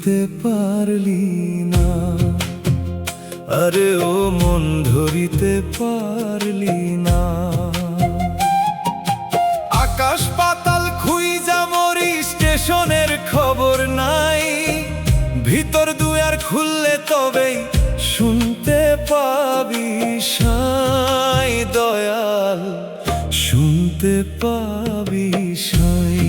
ধরিতে পারলি না, আরে ও মন ধরিতে পারলি না। আকাশ পাতাল খুইজা মরি, স্টেশনের খবর নাই, ভিতর দুয়ার খুললে তবেই শুনতে পাবি সাই দয়াল, শুনতে পাবি সাই।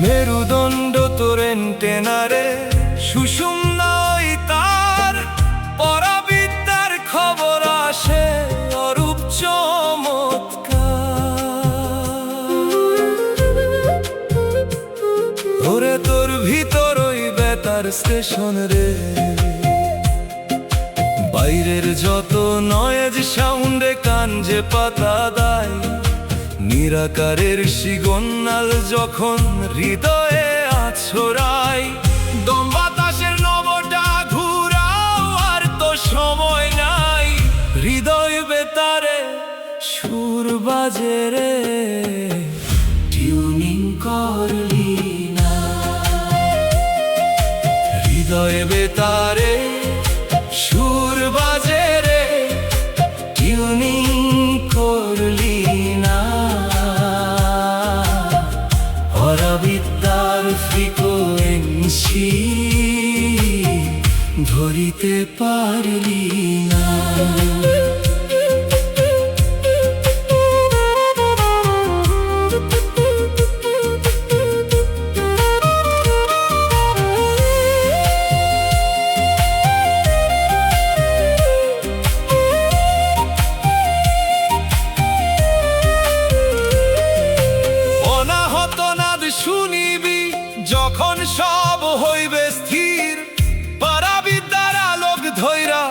মেরুদণ্ড তোর এন্টেনারে সুষুম নয় তার, পরাবিদ্যার খবর আসে অরূপ চমৎকার। ওরে তোর ভিতর ওই বেতার স্টেশন রে, বাইরের যত নয়েজ সাউন্ডে কান যে পাতা দেয়, নিরাকারের সিগন্যাল যখন হৃদয়ে আছড়ায়, দম বাতাসের নবটা ঘুরাও আর তো সময় নাই, হৃদয় বেতারে সুর বাজে রে, টিউনিং করলি না। হৃদয় বেতারে সুর বাজে রে, টিউনিং করলি না। পরাবিদ্যার ফ্রিকোয়েন্সি ধরিতে পারলি না। শুনিবি যখন সব হইবে স্থির, পরাবিদ্যার আলোক ধৈরা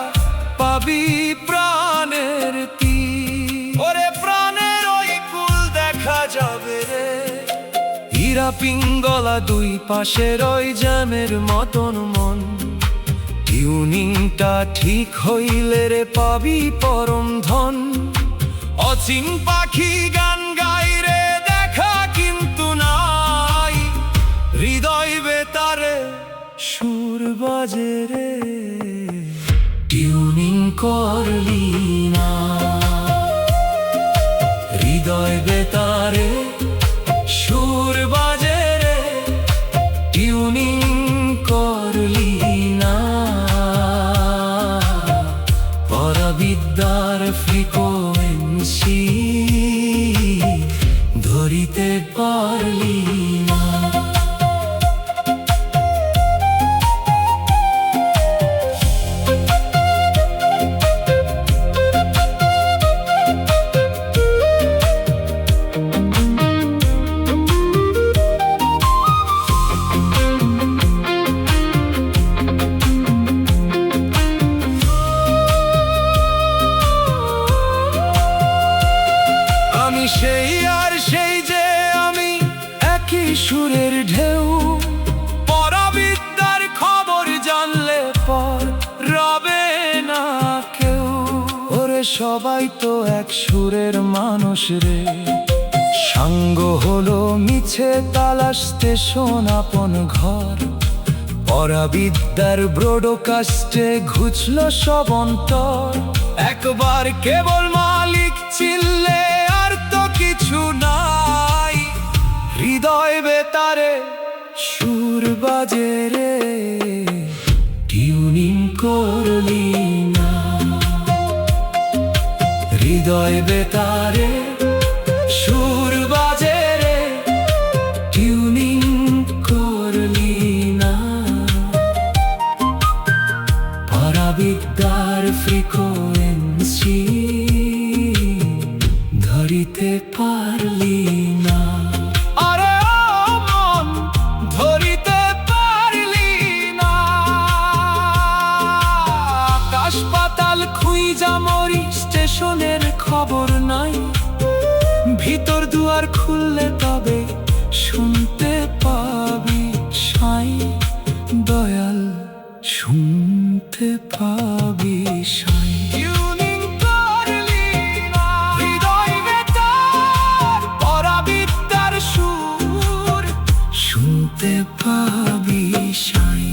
পাবি প্রাণের তীর। ওরে প্রাণের ওই কুল দেখা যাবে রে, হীরা পিঙ্গলা দুই পাশের ওই জ্যামের মতন মন। টিউনিংটা ঠিক হইলে রে পাবি পরম ধন। অচিন পাখি গান গাই রে, দেখা কিন্তু নাই, হৃদয় বেতারে সুর বাজে রে, টিউনিং করলি না। হৃদয় বেতারে সুর বাজে রে, টিউনিং করলি না। পরাবিদ্যার ফ্রিকোয়েন্সি ধরিতে পারলি না। আমি সেই আর সেই যে আমি, একই সুরের ঢেউ, পরাবিদ্যার খবর জানলে পর রবে না কেউ। ওরে সবাই তো এক সুরের মানুষ রে, সাঙ্গ হলো মিছে তালাশ স্টেশন আপন ঘর। পরাবিদ্যার ব্রডকাস্টে ঘুচল সব অন্তর, একবার কেবল মালিক চিনলে আর তো কিছু নাই। হৃদয় বেতারে সুর বাজে রে, টিউনিং করলি না। হৃদয় বেতারে সুর বাজে রে, টিউনিং করলি না। পরাবিদ্যার ফ্রিকোয়েন্সি ধরিতে পারলি না। আরে ও পেছনের খবর নাই, ভিতর দুয়ার খুললে তবে শুনতে পাবি সাই দয়াল, শুনতে পাবি সাই। শুনতে পাবি সাই।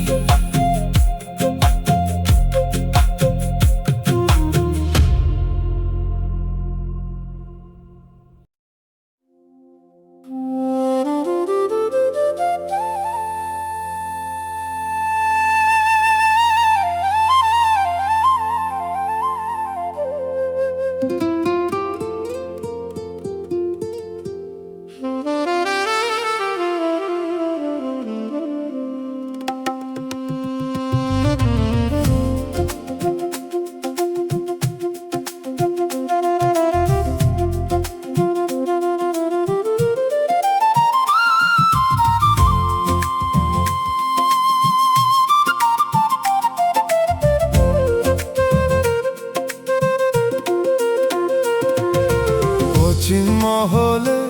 মহলে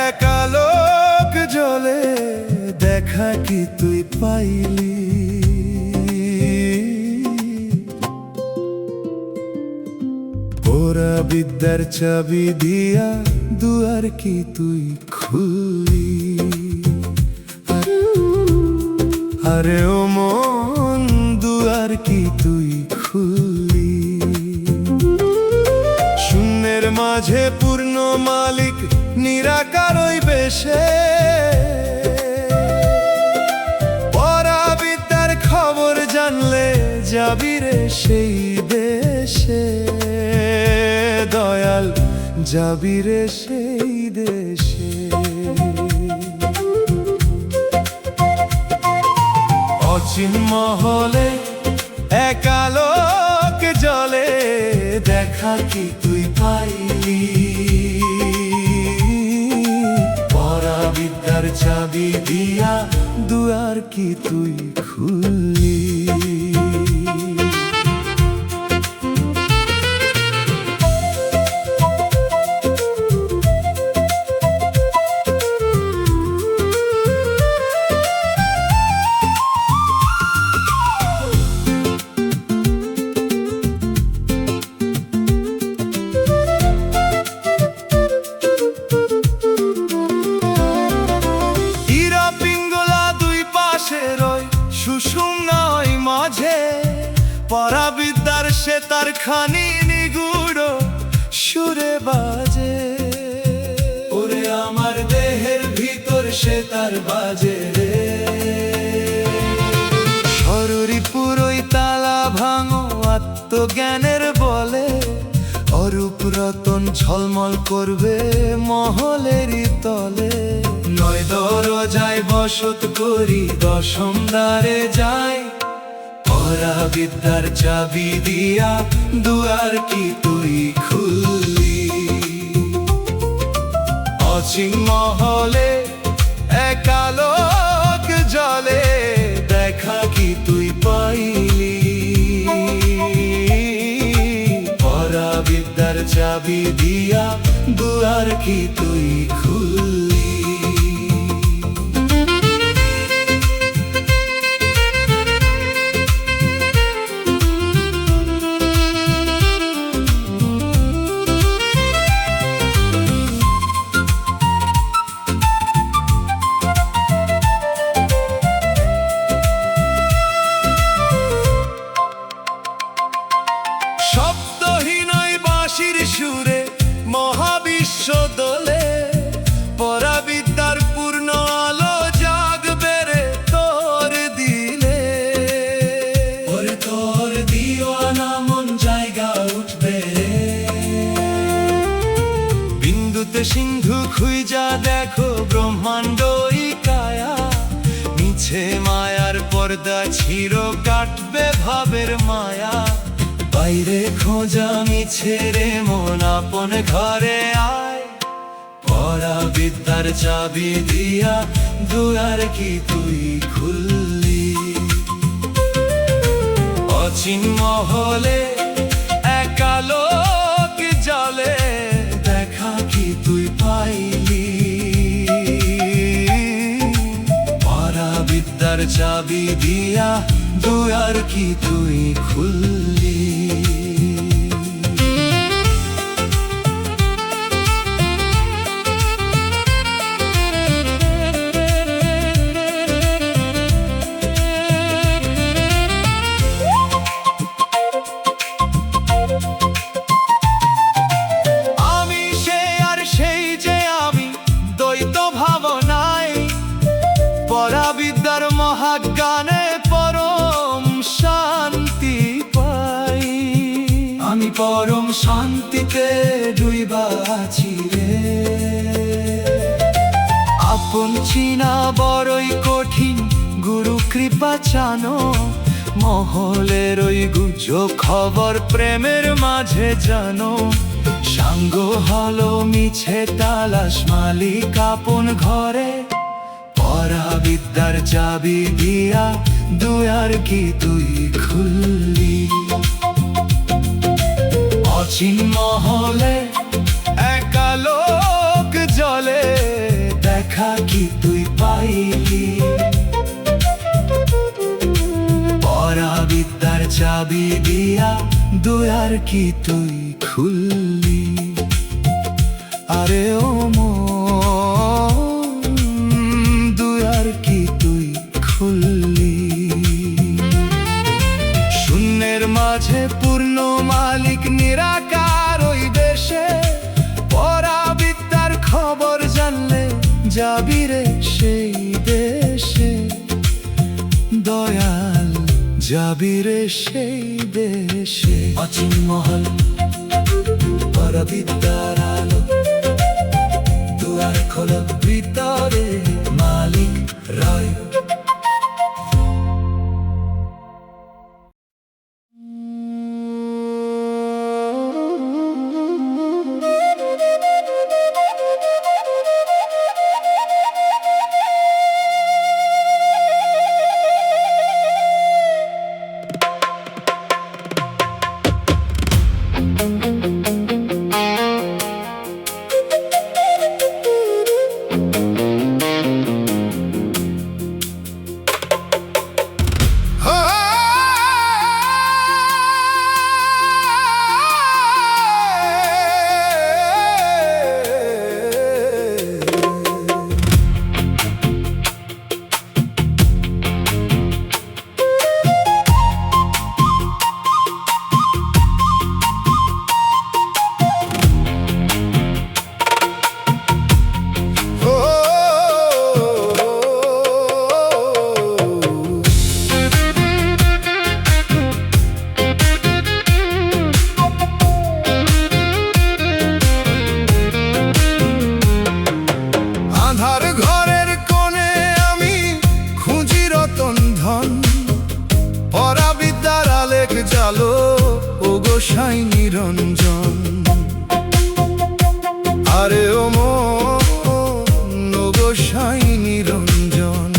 একা লোক জ্বলে, দেখা কি তুই পাইলি? ওরা বিদ্যার চাবি দিয়া দুয়ার কি তুই খুলি? আরে ও মন, দুয়ার কি তুই খুলি? শূন্যের মাঝে পূর্ণ মালিক নিরাকার ওই বেশে, পরাবিদ্যার খবর জানলে যাবি রে সেই দেশে দয়াল, যাবি রে সেই দেশে। অচিন মহলে একা লোক জ্বলে, দেখা কি তুই পাইলি? পরাবিদ্যার চাবি দিয়া দুয়ার কি তুই খুললি? সুষুম্নায় মাঝে পরাবিদ্যার সে তার খানি নিগুড় সুরে বাজে, ওরে আমার দেহের ভিতর সে তার বাজে রে। শরীর পুরোই তালা ভাঙো আত্মজ্ঞানের বলে, অরূপ রতন ঝলমল করবে মহলেরই তলে। নয় দরজায় বসত করি দশম দ্বারে যাই, পরাবিদ্যার চাবি দিয়া দুয়ার কি তুই খুললি? অচিন মহলে একা লোক জ্বলে, দেখা কি তুই পাইলি? পরাবিদ্যার চাবি দিয়া দুয়ার কি তুই খুললি? সুরে মহাবিশ্ব দোলে, পরাবিদ্যার পূর্ণ আলো জাগবে রে তোর দিলে। ওরে তোর দিওয়ানা মন জায়গা উঠবে, বিন্দুতে সিন্ধু খুঁজা দেখো ব্রহ্মাণ্ডই কায়া। মিছে মায়ার পর্দা ছিঁড় কাটবে ভাবের মায়া, বাইরে খোঁজা মিছে রে মন আপন ঘরে আয়। পরাবিদ্যার চাবি দিয়া দুয়ার কি তুই খুললি? অচিন মহলে একা লোক চাবি দিয়া দুয়ার কি তুই খুললি। আমি সে আর সেই যে আমি, দ্বৈত ভাবনায় পরাবিদ্যার মহাজ্ঞানে পরম শান্তি পাই। আমি পরম শান্তিতে ডুইবা আছি রে। আপন চিনা বড়ই কঠিন, গুরু কৃপা চানো। মহলের ওই গুজব খবর প্রেমের মাঝে জানো। সাঙ্গ হলো মিছে তালাশ, মালিক আপন ঘরে। পরাবিদ্যার চাবি দিয়া দুয়ার কি তুই খুললি। অচিন মহলে একা লোক জলে, দেখা কি তুই পাইলি। পরাবিদ্যার চাবি দিয়া দুয়ার কি তুই খুললি। আরে ও মন, দুয়ার কি তুই খুললি। শূন্যের মাঝে পূর্ণ মালিক নিরাকার ওই দেশে। পরাবিদ্যার খবর জানলে যাবি রে সেই দেশে। দয়াল যাবি রে সেই দেশে। অচিন মহল পরাবিদ্যার আলো, দুয়ার খোল ভিতরে মালিক রয়। জালো ও গোসাই নিরঞ্জন। আরে ও মন ও গোসাই নিরঞ্জন।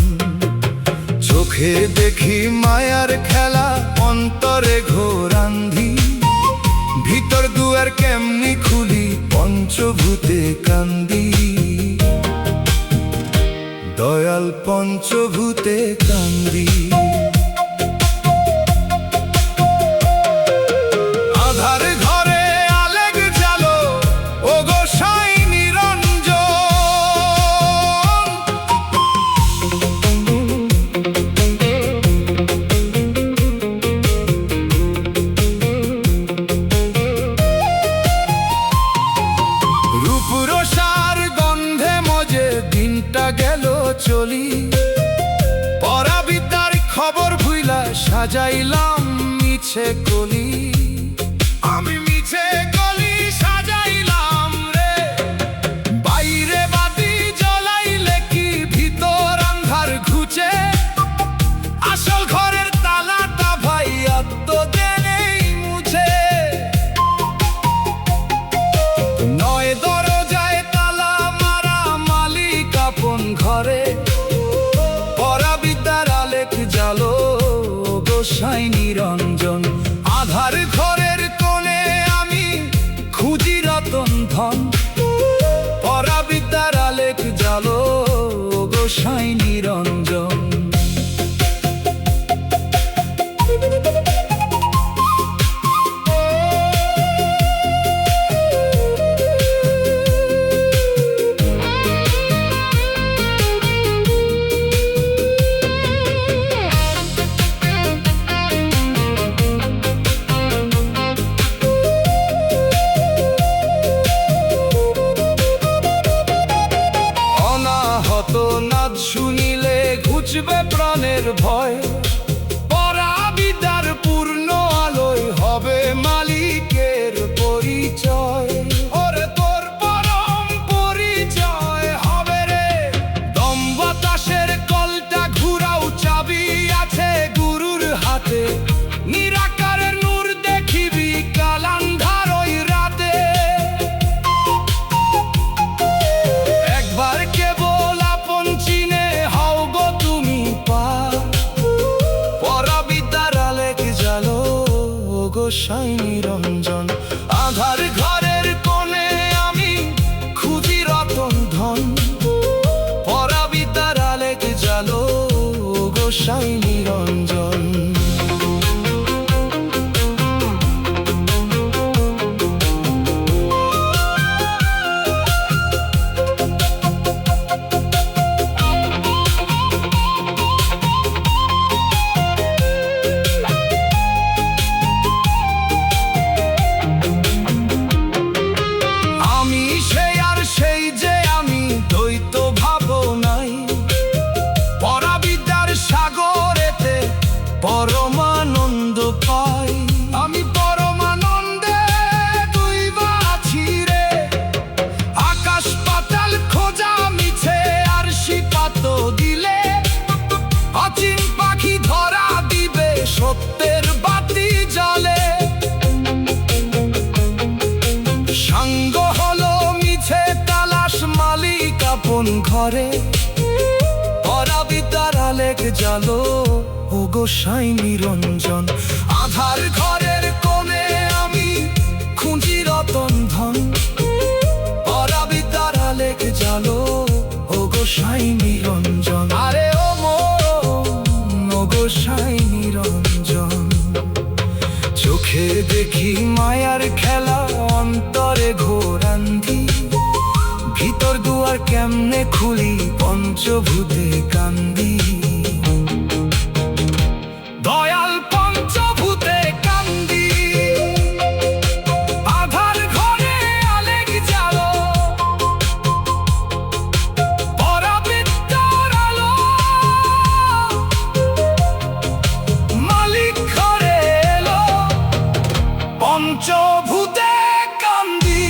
চোখে দেখি মায়ার খেলা, অন্তরে ঘোরান্ধি। ভিতর দুয়ার কেমনি খুলি, পঞ্চভূতে কান্দি। দয়াল পঞ্চভূতে কান্দি। আধার ঘরে আলেক জালো ও গোসাই নিরঞ্জন। রূপরসার গন্ধে মজে দিনটা গেল চলি। পরাবিদ্যার খবর ভুইলা সাজাইলাম মিছে কলি। আমি মিছে কলি সাজাইলাম রে। বাইরে বাতি জ্বলাইলে কি ভিতর আন্ধার ঘুচে। আসল ঘরের তালাটা ভাই আত্মদেনেই মুছে। নয় দরজায় তালা মারা, মালিক আপন ঘরে। পরাবিদ্যার আলেক জালো গোসাই নিরঞ্জন। আধার ঘরের কোণে আমি খুঁজি রতন ধন। পরাবিদ্যার আলেক জালো গোসাই নিরঞ্জন। হাতে, নিরাকারের নূর দেখিবি কাল আন্ধার ওই রাতে। একবার কেবল আপন চিনে হও গো তুমি পার, পরাবিদ্যার আলেক জালো ও গোসাই নিরঞ্জন। আধার ঘরের কোণে আমি খুঁজি রতন ধন, পরাবিদ্যার আলেক জালো ও গোসাই নিরঞ্জন। আমি সেই আর সেই যে আমি দ্বৈত ভাবনাই, পরাবিদ্যার সাগরেতে পরমানন্দ পাই। আমি পরমানন্দে ডুইবা আছি রে, আকাশ পাতাল খোঁজা মিছে আর শিপাত দিলে, অচিন পাখি ধরা দিবে সত্যের বাতি জলে। সাঙ্গ হলো মিছে তালাশ মালিক আপন ঘরে, পরাবিদ্যার আলেক জালো ও গোসাই নিরঞ্জন। আধার ঘরের কোণে আমি খুঁজি রতন ধন, পরাবিদ্যার আলেক জালো ও গোসাই নিরঞ্জন। আরে ও মন ও গোসাই নিরঞ্জন। চোখে দেখি মায়ার খেলা, অন্তরে ঘোরান্ধি, ভিতর দুয়ার কেমনে খুলি পঞ্চভূতে কান্দি। দয়াল পঞ্চভূতে কান্দি, আধার ঘরে আলেক জালো, পরাবিদ্যার আলো, মালিক ঘরে এলো পঞ্চভূতে কান্দি।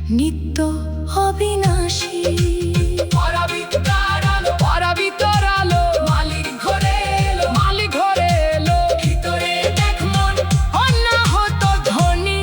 নিত্য অবিনাশী। পরাবিদ্যার আলো, পরাবিদ্যার আলো, মালিক ঘরে এলো, মালিক ঘরে এলো। ভিতরে দেখ মন অনাহত ধ্বনি।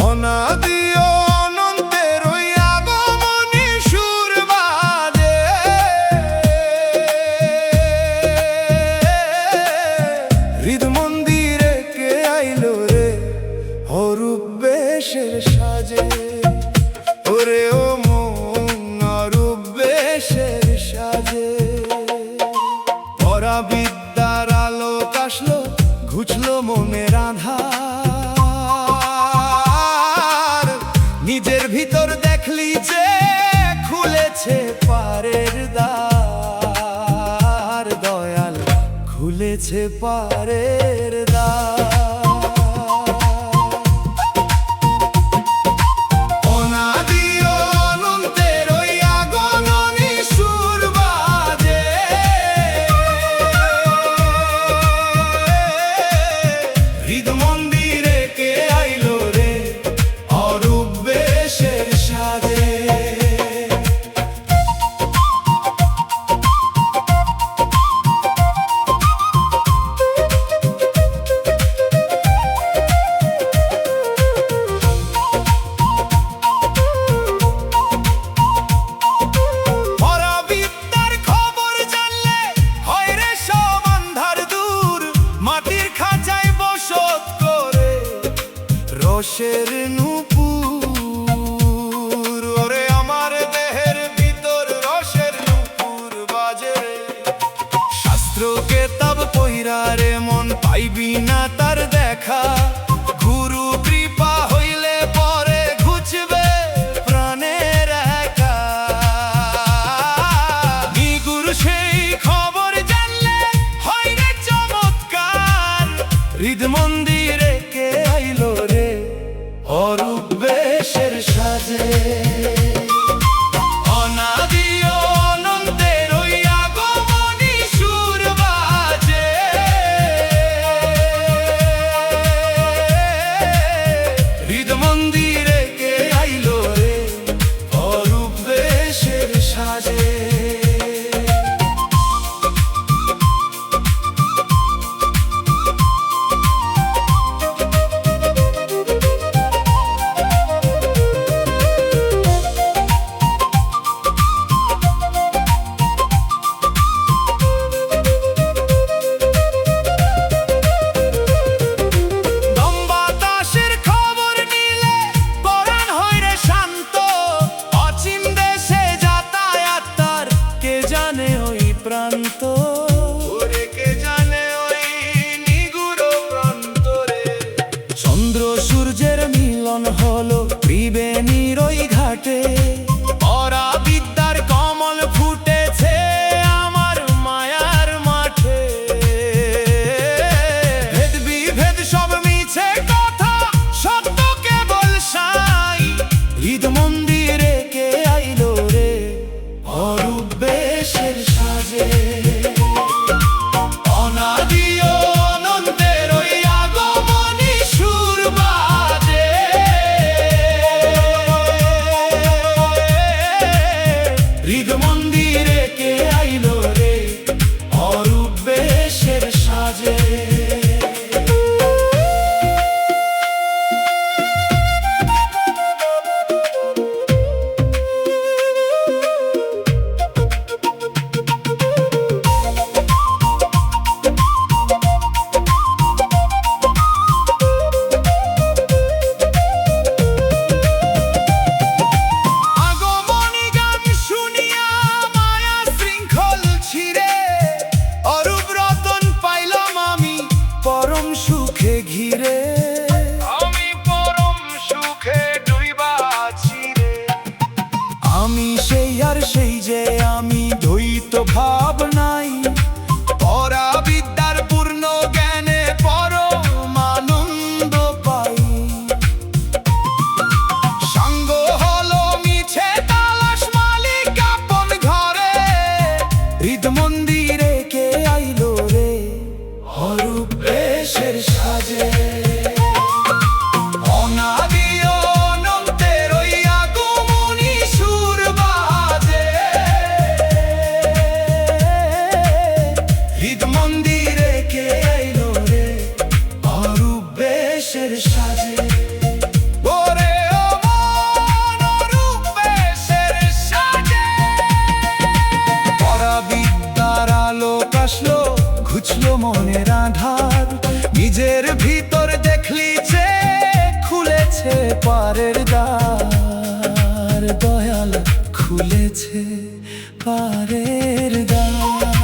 অনাদি ও অনন্তের ওই আগমনী সুর বাজে, হৃদ মন্দিরে কে আইলো রে অরূপ বেশের সাজে। ওরে ও মন অরূপ বেশের সাজে। পরাবিদ্যার আলোক আসলো, ঘুচলো মনের আধার। নিজের ভিতর দেখলি যে খুলেছে পারের দ্বার, দয়াল খুলেছে পারের দ্বার। অনাদি ও অনন্তের ওই আগমনী সুর বাজে, হৃদ মন্দিরে কে আইলো রে অরূপ বেশের সাজে। পরাবিদ্যার খবর জানলে হয় রে সব আন্ধার দূর। মাটির খাঁচায় বসত করে রসের নূপুর। ওরে আমার দেহের ভিতর রসের নূপুর বাজে। শাস্ত্র কেতাব পইরা রে মন পাইবি না তার দেখা। গুরু কৃপা হইলে পরে ঘুচবে প্রাণের একা। নিগুর সেই খবর জানলে হয় রে চমৎকার। হৃদ মন্দিরে কে আইলো রে অরূপ বেশের সাজে। অনাদি ও অনন্তের ওই আগমনী সুর বাজে, হৃদ মন্দিরে কে আইলো রে অরূপ বেশের সাজে। দম বাতাসের খবর নিলে পরাণ হয় রে শান্ত। অচিন দেশে যাতায়াত তার কে জানে ওই প্রান্ত। ওরে কে জানে ওই নিগুড় প্রান্তরে। চন্দ্র সূর্যের মিলন হলো ত্রিবেণীর ওই ঘাটে। পরাবিদ্যার কমল ফুটেছে আমার মায়ার মাঠে। ভেদ বিভেদ সব মিছে কথা, সত্য কেবল সাই। হৃদ মন্দিরে কে আইলো রে অরূপ বেশের সাজে। অনাদি ও অনন্তের ওই আগমনী সুর বাজে, খুলেছে পারের দ্বার, দয়াল খুলেছে পারের দ্বার।